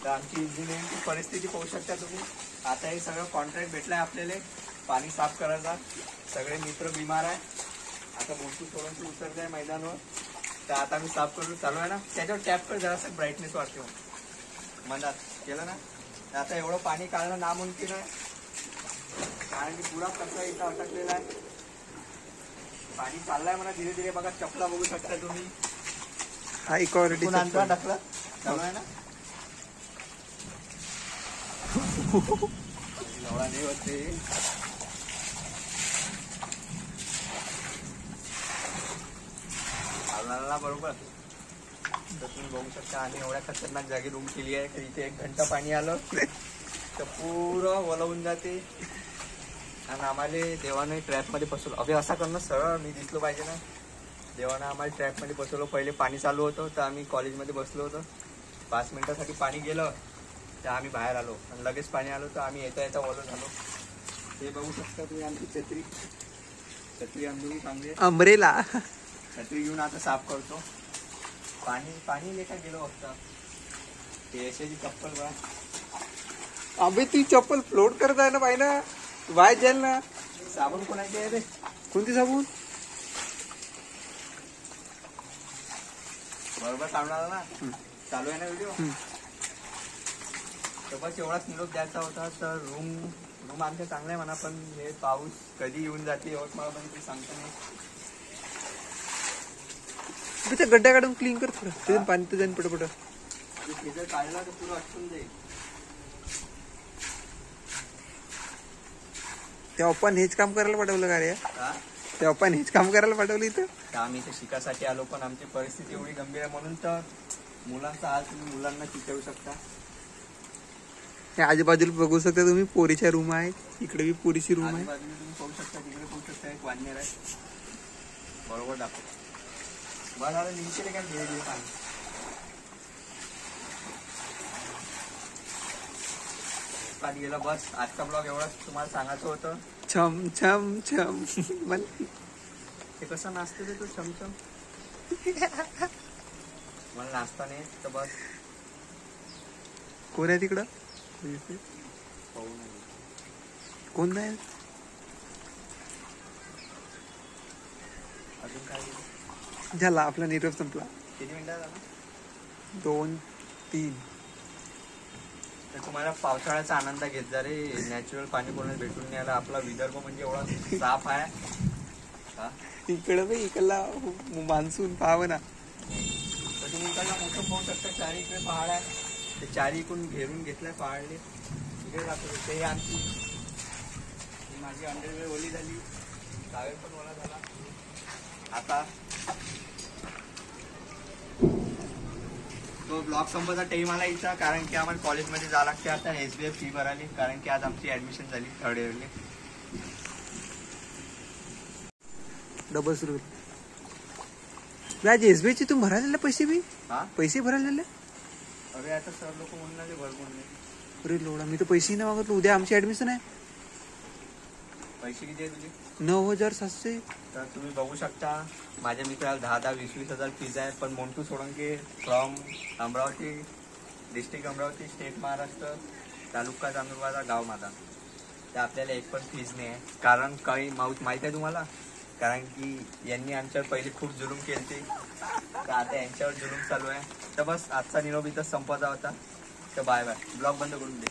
तर आमची इंजिनिअरिंगची परिस्थिती पाहू शकता तुम्ही. आता हे सगळं कॉन्ट्रॅक्ट भेटलाय आपल्याला पाणी साफ करायचा. सगळे मित्र बिमार आहे. आता मोठू सोडून उतरले आहे मैदानावर. तर आता मी साफ करून चालू आहे ना, त्याच्यावर टॅप कर जरासं ब्राईटनेस वाटते मनात केलं ना. आता एवढं पाणी काढणं नामुमकिन आहे कारण की पुरा कचरा इथं अटकलेला आहे. पाणी चाललंय म्हणा धीरे धीरे. बघा चपला बघू शकता तुम्ही, हाय क्वालिटी अंतरा टाकला चालू आहे ना. एवढा नाही होते बरोबर. तर तुम्ही बघू शकता आम्ही एवढ्या खतरनाक जागी रूम केली आहे की इथे 1 घंटा पाणी आलं तर पुरं वलवून जाते. आणि आम्हाला देवाने ट्रॅपमध्ये फसवलं. अभि असा करणं सरळ मी दिसलो पाहिजे ना. देवानं आम्हाला ट्रॅपमध्ये फसवलं. पहिले पाणी चालू होतं तर आम्ही कॉलेजमध्ये बसलो होतो. 5 मिनिटासाठी पाणी गेलं तर आम्ही बाहेर आलो आणि लगेच पाणी आलो तर आम्ही येता येता ओलं झालो. हे बघू शकता तुम्ही आमची छत्री अंधुरी चांगली अमरेला. छत्री घेऊन आता साफ करतो. पाणी लेखा गेलो बघता. ते यशाची चप्पल बघा. अबे ती चप्पल फ्लोट करत आहे ना बाई ना, वाय जाईल ना. साबण कोणाची आहे रे? कोणती साबून? बरोबर सांगणार ना. चालू आहे ना व्हिडिओ. तर बस एवढाच निरोप द्यायचा होता. तर रूम आमच्या चांगला आहे म्हणा, पण हे पाऊस कधी येऊन जाते यवतमाळ पण ते सांगता नाही. त्या गड्ड्या काढून क्लीन कर थोडं. ते पाणी तर जाईन पटपट. जर काढला तर पुरं अटकून जाईल. त्या आपण हेच काम करायला पाठवलं का रे? त्या आपण हेच काम करायला पाठवलं इथं. तर आम्ही इथे शिकासाठी आलो पण आमची परिस्थिती एवढी गंभीर आहे म्हणून तर मुलांचा हाल तुम्ही मुलांना शिकवू शकता. हे आजूबाजूला बघू शकता तुम्ही पोरीच्या रूम आहे. इकडे बी पोरीची रूम आहे. आजूबाजूला तुम्ही पाहू शकता. तिकडे पाहू शकता एक वानर आहे. बरोबर दाखव. बस आता निघते काय धीरे धीरे पाणी. पाणी गेलं. बस आजचा ब्लॉग एवढाच तुम्हाला सांगायचं होतं. छम छम छम. ते कसं नाचते रे तू छमछम. मला नाचता नाही तर बस. कोण आहे तिकडं? पाहू नाही. कोण नाही? अजून काय झाला आपला निरोप संपला. किती मिनिटं झाला? 2 3. तर तुम्हाला पावसाळ्याचा आनंद घेत जा रे. नॅचरल पाणी कोणाला भेटून नाही आला. आपला विदर्भ म्हणजे एवढा साफ आहे. इकडं बी इकडला मान्सून पाहावं ना. तर तुम्ही इकडला मोठं पाहू शकता. चारी इकडे पहाड आहे. ते चारी इकडून घेरून घेतलाय पहाडले. इकडे जातो. ते आमची माझी अंडरवेअर ओली झाली. टावेल पण ओला झाला. आता तो ब्लॉग संपवता टाईम आला इथं कारण की आम्हाला कॉलेजमध्ये जावं लागते. आता SBI फी भराली कारण की आज आमची ऍडमिशन झाली 3rd इयरली. डबल सुरू. आज SBI चे तू भरायला पैसे बी? पैसे भरायला? अरे आता सर लोक म्हणून भरपूर नाही. अरे लोडा, मी तर पैसे नाही मागतलो. उद्या आमची ऍडमिशन आहे. पैसे किती आहे तुझे? 9,700. तर तुम्ही बघू शकता माझ्या मित्राला 10,000 20,000 हजार फीज आहे. पण Montu Solanke from Amravati district Amravati state Maharashtra taluka Chandurbazar गाव माझा. तर आपल्याला एक पण फीज नाही आहे. कारण काही माहीत आहे तुम्हाला. कारण की यांनी आमच्यावर पहिले खूप जुलूम केले तर आता यांच्यावर जुलूम चालू आहे. तर बस आजचा निरोप इथं संपवायचा होता. तर बाय बाय. ब्लॉग बंद करून दे.